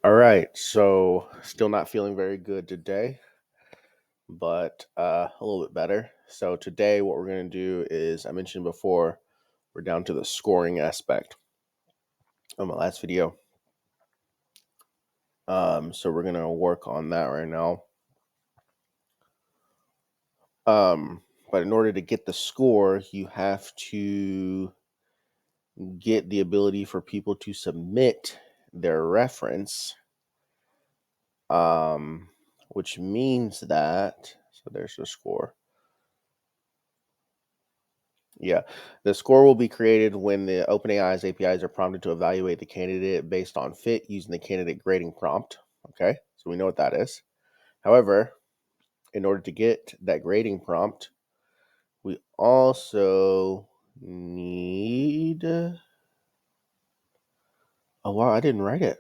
All right, so still not feeling very good today, but a little bit better. So today, what we're going to do is, I mentioned before, we're down to the scoring aspect of my last video. So we're going to work on that right now. But in order to get the score, you have to get the ability for people to submit their reference, um, which means that, so there's the score. Yeah. The score will be created when the OpenAI's APIs are prompted to evaluate the candidate based on fit using the candidate grading prompt. Okay. So we know what that is. However, in order to get that grading prompt, we also need. Oh, wow. I didn't write it.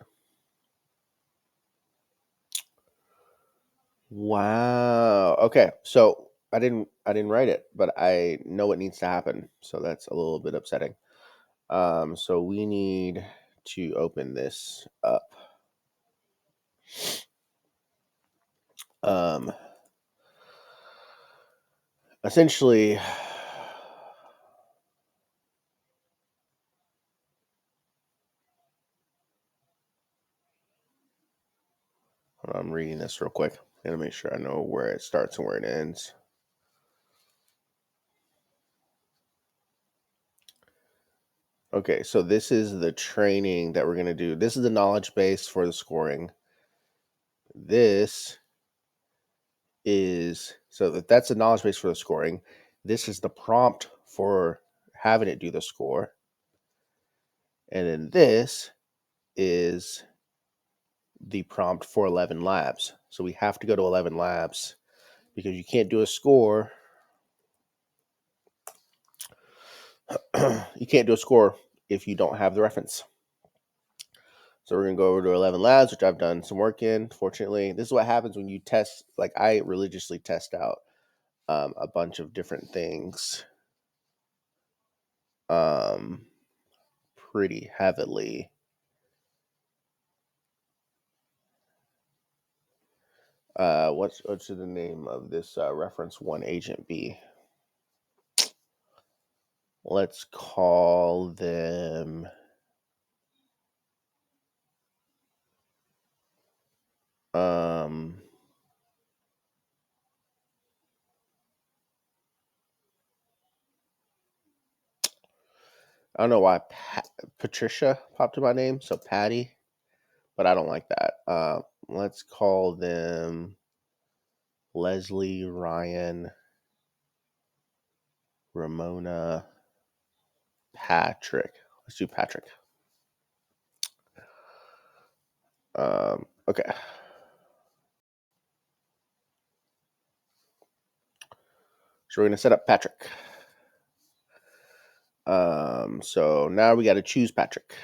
Wow. Okay. So I didn't write it, but I know what needs to happen. So that's a little bit upsetting. So we need to open this up. Um, Essentially, I'm reading this real quick. Gotta make sure I know where it starts and where it ends. Okay, so this is the training that we're gonna do. This is the knowledge base for the scoring. This is so if that's the knowledge base for the scoring. This is the prompt for having it do the score. And then this is the prompt for 11 labs. So we have to go to 11 labs because you can't do a score. You can't do a score if you don't have the reference. So we're gonna go over to 11 labs, which I've done some work in. Fortunately, this is what happens when you test. Like I religiously test out a bunch of different things, um, pretty heavily. What's the name of this reference one agent be? Let's call them. Um, I don't know why Patricia popped in my name, so Patty, but I don't like that. Let's call them Leslie, Ryan, Ramona, Patrick. Let's do Patrick. Okay. So we're gonna set up Patrick. So now we got to choose Patrick.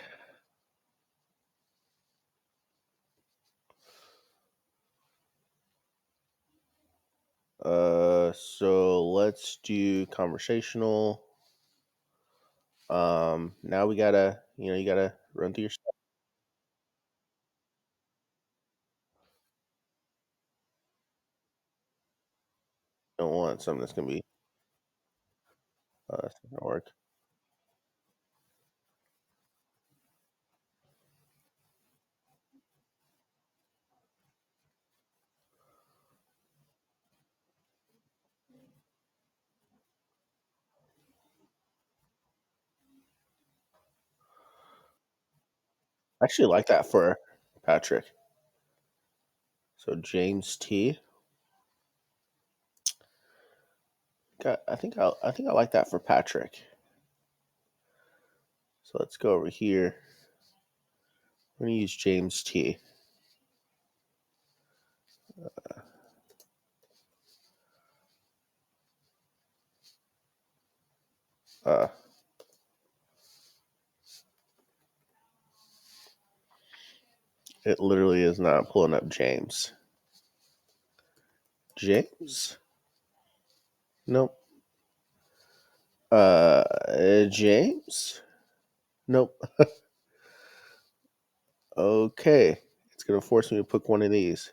So let's do conversational. Now we gotta, you gotta run through your stuff. You don't want something that's gonna be, that's not gonna work. I actually like that for Patrick. So James T. I think I like that for Patrick. So let's go over here. We're gonna use James T. Uh, it literally is not pulling up James. James? Nope. James? Nope. Okay. It's gonna force me to pick one of these.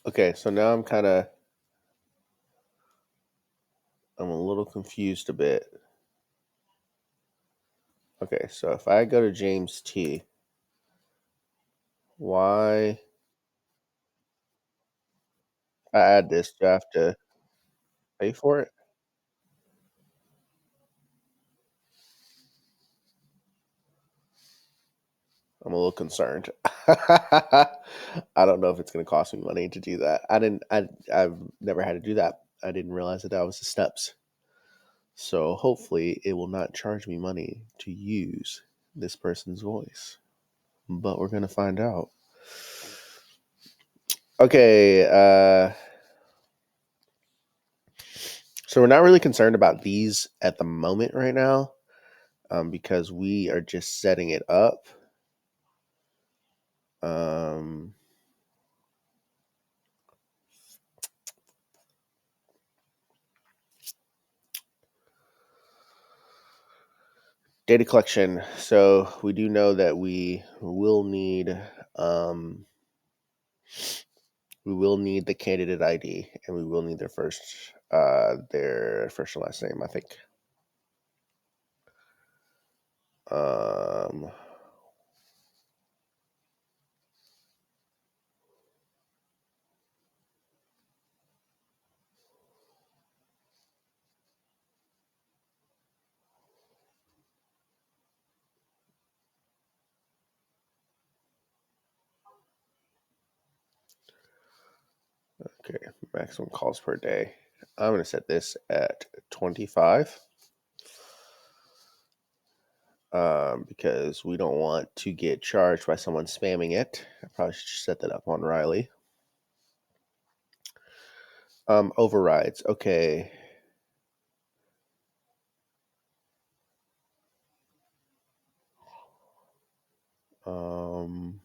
Okay, so now I'm a little confused a bit. Okay, so if I go to James T, why I add this? Do I have to pay for it? I'm a little concerned. I don't know if it's going to cost me money to do that. I've never had to do that. I didn't realize that was the steps. So hopefully it will not charge me money to use this person's voice. But we're going to find out. Okay, so we're not really concerned about these at the moment right now, because we are just setting it up. Um, Data collection. So we do know that um, we will need the candidate ID, and we will need their first and last name, I think. Um, okay, maximum calls per day. I'm going to set this at 25, because we don't want to get charged by someone spamming it. I probably should set that up on Riley. Overrides. Okay. Um,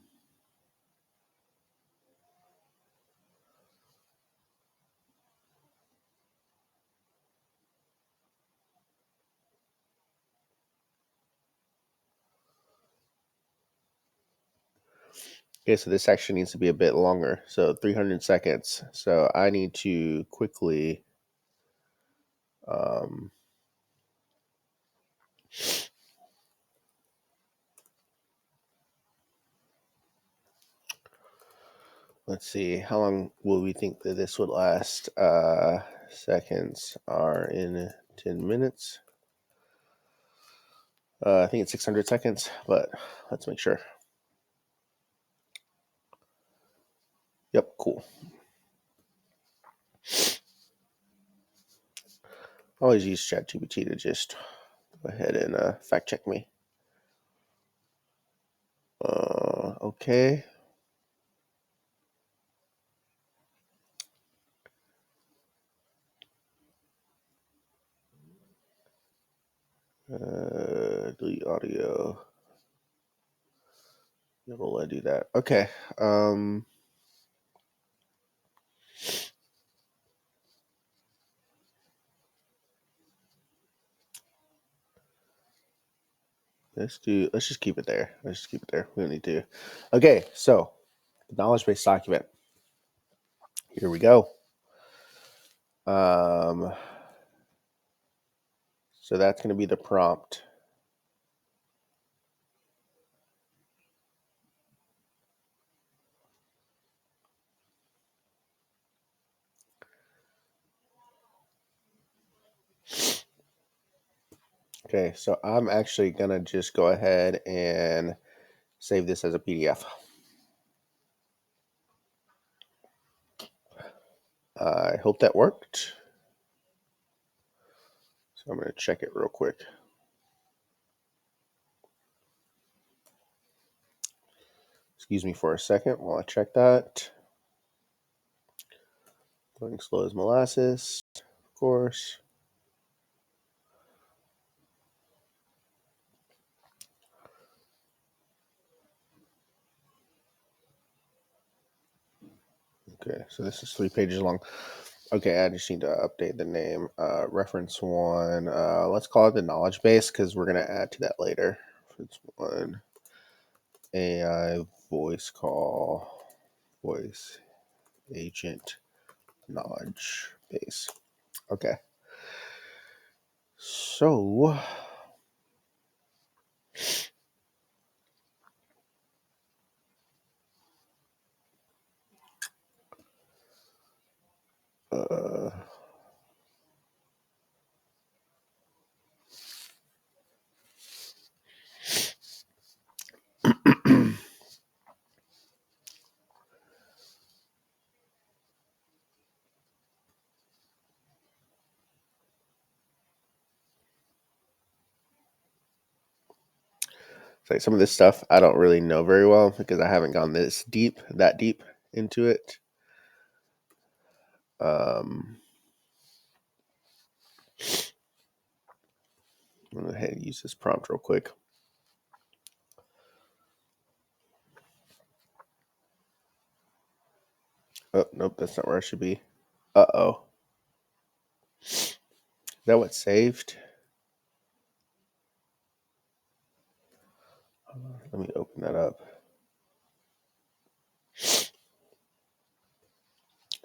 okay, so this actually needs to be a bit longer. So 300 seconds. So I need to quickly. Um, let's see. How long will we think that this would last? Seconds are in 10 minutes. I think it's 600 seconds, but let's make sure. Yep, cool. I always use ChatGPT to just go ahead and fact check me. Okay. Delete audio. We'll let do that. Okay. Um, let's just keep it there. Let's just keep it there. We don't need to. Okay, so the knowledge base document. Here we go. Um, so that's going to be the prompt. Okay, so I'm actually going to just go ahead and save this as a PDF. I hope that worked. So I'm going to check it real quick. Excuse me for a second while I check that. Going slow as molasses, of course. Okay, so this is 3 pages long. Okay, I just need to update the name. Reference one. Let's call it the knowledge base because we're gonna add to that later. Reference one. AI voice agent knowledge base. Okay. So uh like some of this stuff I don't really know very well because I haven't gone that deep into it. I'm gonna go ahead and use this prompt real quick. Oh, nope, that's not where I should be. Uh-oh. Is that what saved? Let me open that up.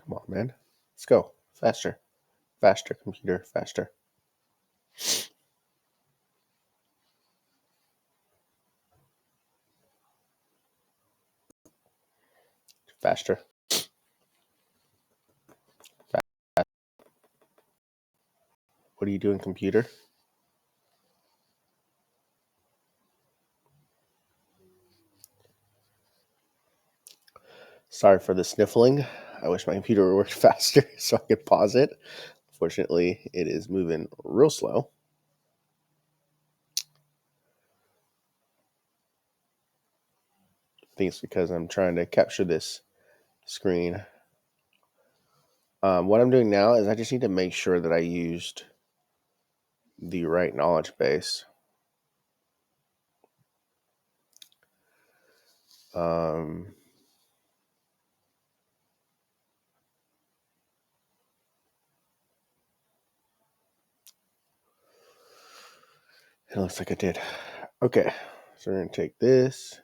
Come on, man. Let's go. Faster. Faster, computer. Faster. Faster. What are you doing, computer? Sorry for the sniffling. I wish my computer worked faster so I could pause it. Fortunately, it is moving real slow. I think it's because I'm trying to capture this screen. What I'm doing now is I just need to make sure that I used the right knowledge base. Um, it looks like I did. Okay, so we're going to take this.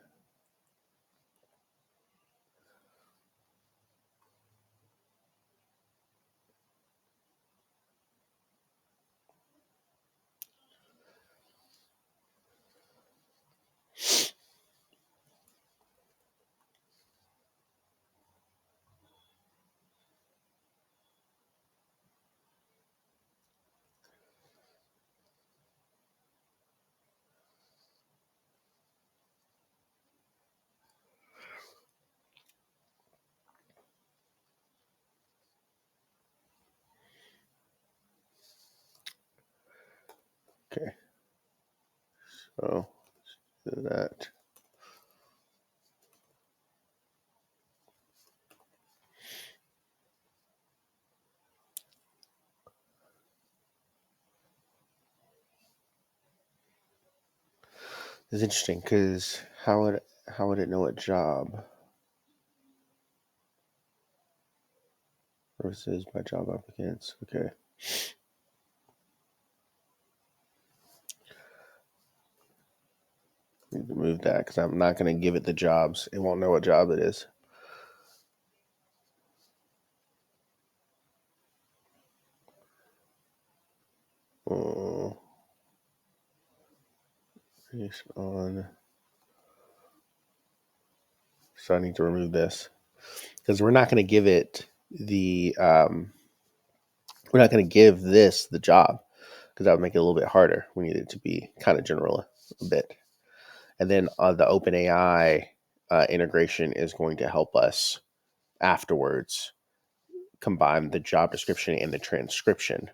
Okay, so do that. It's interesting because how would it know what job versus my job applicants? Okay, need to move that because I'm not going to give it the jobs. It won't know what job it is. Based on. So I need to remove this because we're not going to give it the. We're not going to give this the job because that would make it a little bit harder. We need it to be kind of general a bit. And then the OpenAI integration is going to help us afterwards combine the job description and the transcription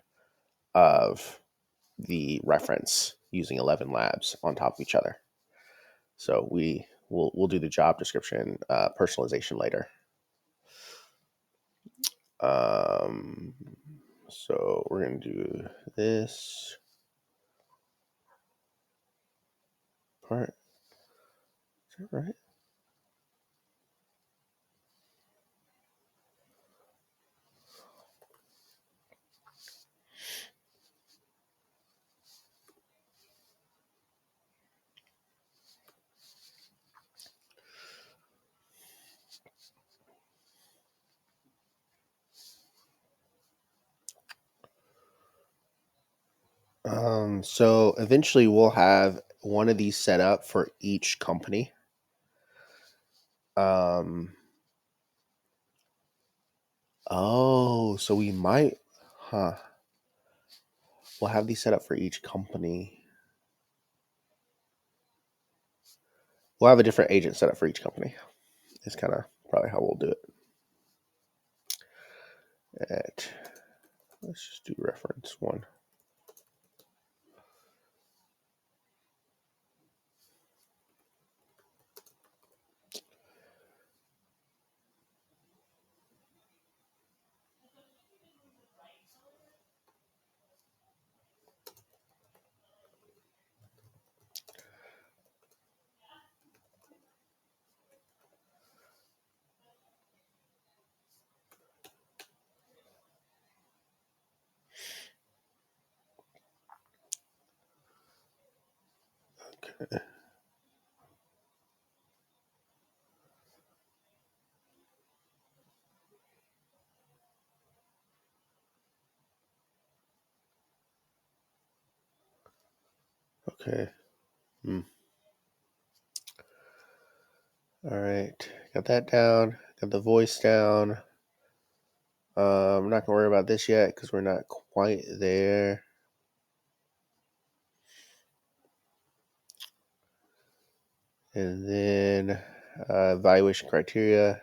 of the reference using 11 labs on top of each other. So we'll do the job description personalization later. Um, so we're going to do this part. Is that right? So eventually we'll have one of these set up for each company. Um, oh, so we might, huh? We'll have these set up for each company. We'll have a different agent set up for each company. It's kind of probably how we'll do it. Let's just do reference one. Okay. Okay. All right. Got that down. Got the voice down. I'm not gonna worry about this yet because we're not quite there. And then evaluation criteria.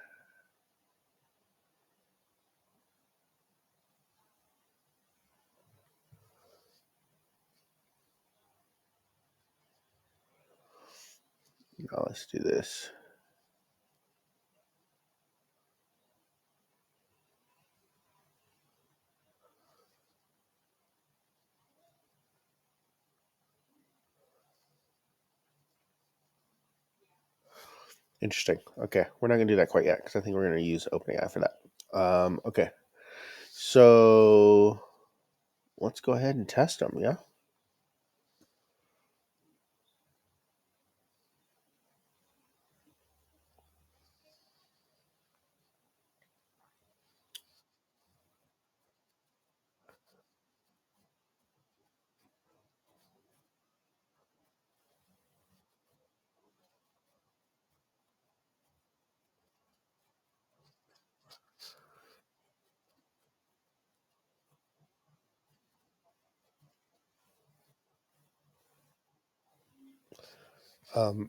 Now let's do this. Interesting. Okay, we're not gonna do that quite yet because I think we're gonna use OpenAI for that. Okay, so let's go ahead and test them. Yeah.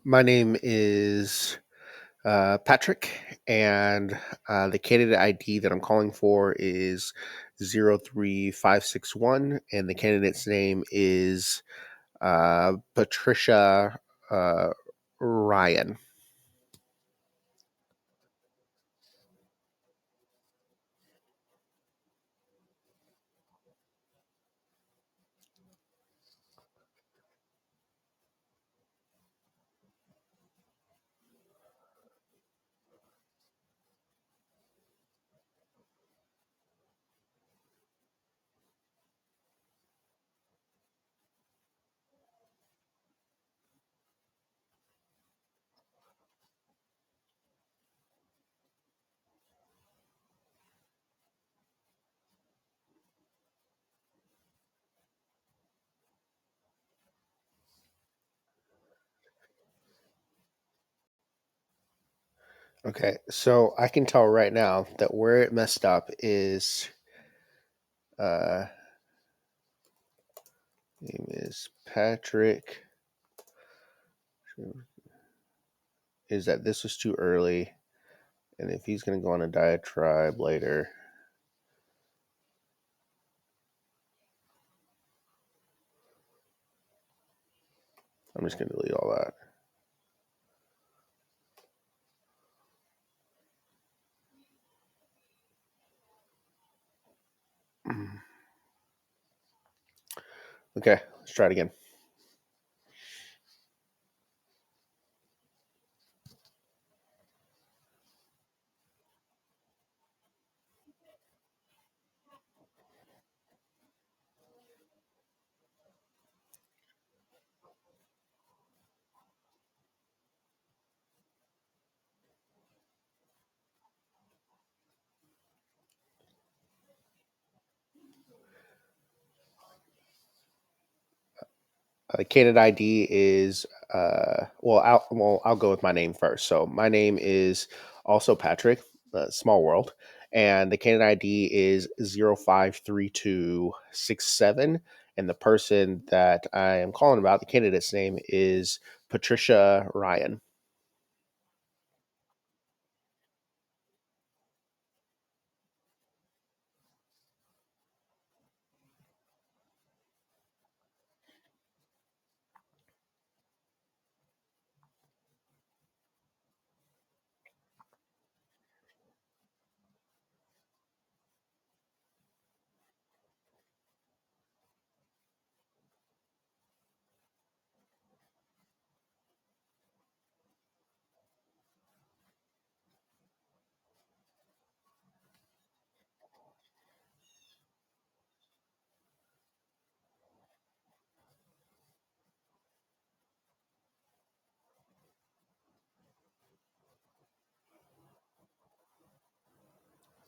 My name is Patrick, and the candidate ID that I'm calling for is 03561, and the candidate's name is Patricia uh, Ryan. Okay, so I can tell right now that where it messed up is uh, name is Patrick. Is that this was too early, and if he's going to go on a diatribe later, I'm just going to delete all that. Okay, let's try it again. The candidate ID is I'll go with my name first. So my name is also Patrick, small world, and the candidate ID is 053267. And the person that I am calling about, the candidate's name is Patricia Ryan.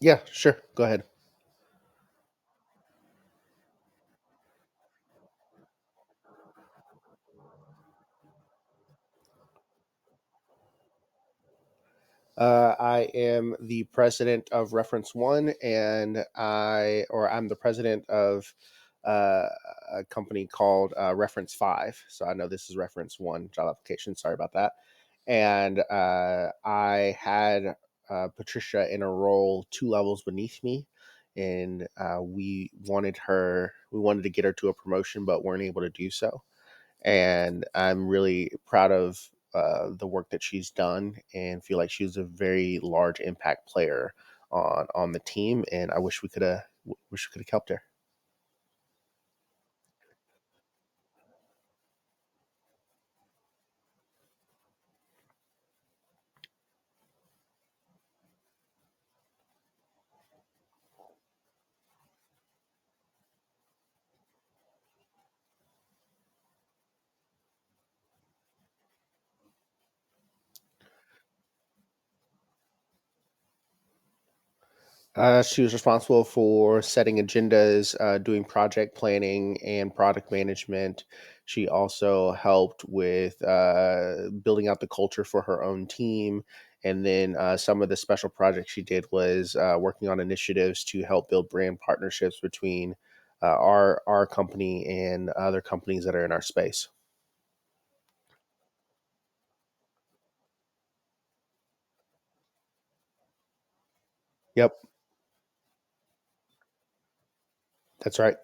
Yeah, sure. Go ahead. I am the president of Reference One, and I'm the president of uh, a company called Reference Five. So I know this is Reference One job application. Sorry about that. And I had Patricia in a role two levels beneath me, and we wanted to get her to a promotion, but weren't able to do so. And I'm really proud of the work that she's done, and feel like she's a very large impact player on the team. And I wish we could have helped her. She was responsible for setting agendas, doing project planning and product management. She also helped with building out the culture for her own team. And then some of the special projects she did was working on initiatives to help build brand partnerships between our company and other companies that are in our space. Yep, that's right.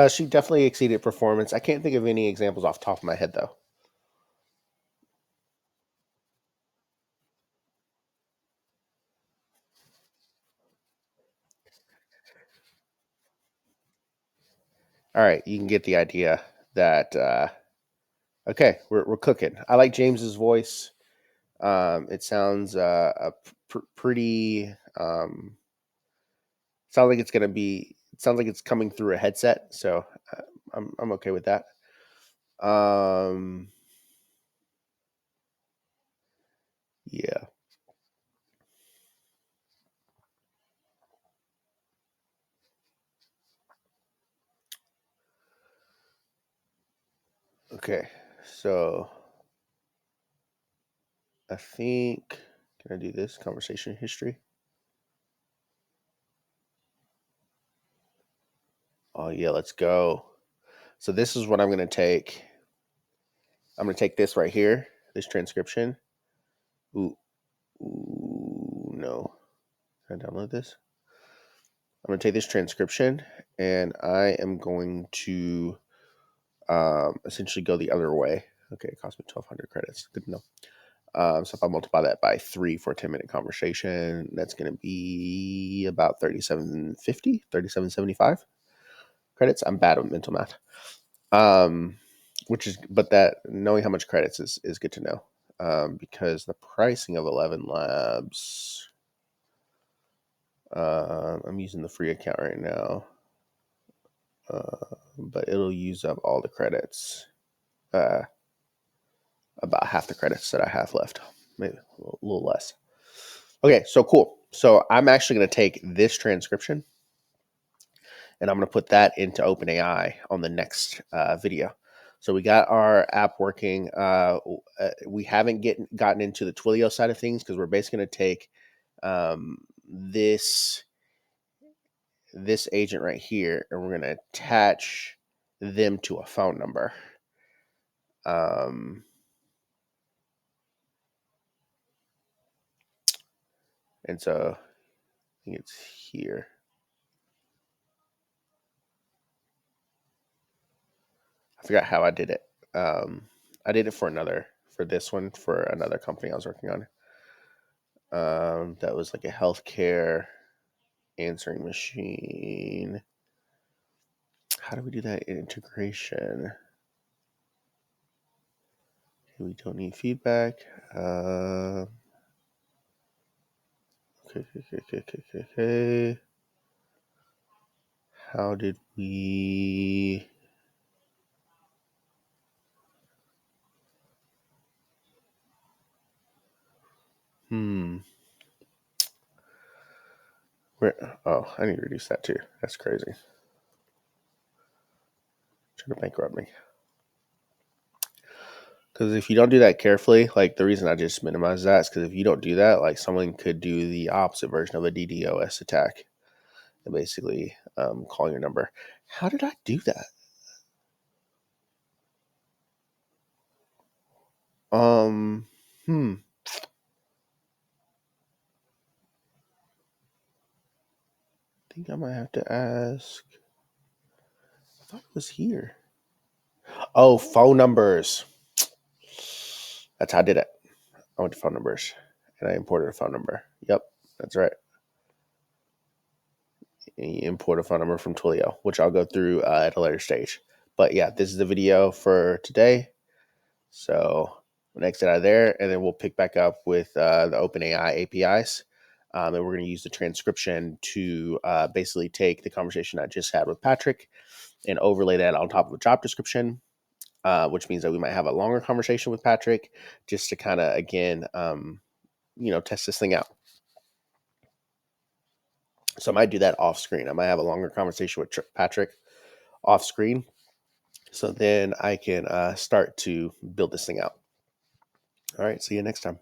She definitely exceeded performance. I can't think of any examples off the top of my head, though. All right, you can get the idea that okay, we're cooking. I like James's voice. It sounds pretty. Sounds like it's gonna be. It sounds like it's coming through a headset, so uh, I'm okay with that. Um, yeah. Okay. So I think can I do this conversation history? Oh yeah, let's go. So this is what I'm gonna take. I'm gonna take this right here, this transcription. Ooh, ooh no. Can I download this? I'm going to take this transcription, and I am going to essentially go the other way. Okay, it cost me 1,200 credits. Good to know. So if I multiply that by three for a 10-minute conversation, that's going to be about 3750, 3775 credits. I'm bad with mental math. Um, but that knowing how much credits is good to know, because the pricing of 11 Labs, I'm using the free account right now, but it'll use up all the credits, uh, about half the credits that I have left. maybe a little less. Okay, so cool. So I'm actually going to take this transcription and I'm going to put that into OpenAI on the next video. So we got our app working. We haven't gotten into the Twilio side of things because we're basically going to take this agent right here and we're going to attach them to a phone number. And so I think it's here. I forgot how I did it. I did it for this one for another company I was working on. That was like a healthcare answering machine. How do we do that integration? We don't need feedback. Okay. How did we? Where? Oh, I need to reduce that too. That's crazy. Trying to bankrupt me. Because if you don't do that carefully, like the reason I just minimize that is because if you don't do that, like someone could do the opposite version of a DDoS attack and basically call your number. How did I do that? I think I might have to ask. I thought it was here. Oh, phone numbers. That's how I did it. I went to phone numbers and I imported a phone number. Yep, that's right. And you import a phone number from Twilio, which I'll go through at a later stage. But yeah, this is the video for today. So we'll exit out of there, and then we'll pick back up with the OpenAI APIs. And we're going to use the transcription to basically take the conversation I just had with Patrick and overlay that on top of a job description, which means that we might have a longer conversation with Patrick just to kind of, again, test this thing out. So I might do that off screen. I might have a longer conversation with Patrick off screen. So then I can start to build this thing out. All right. See you next time.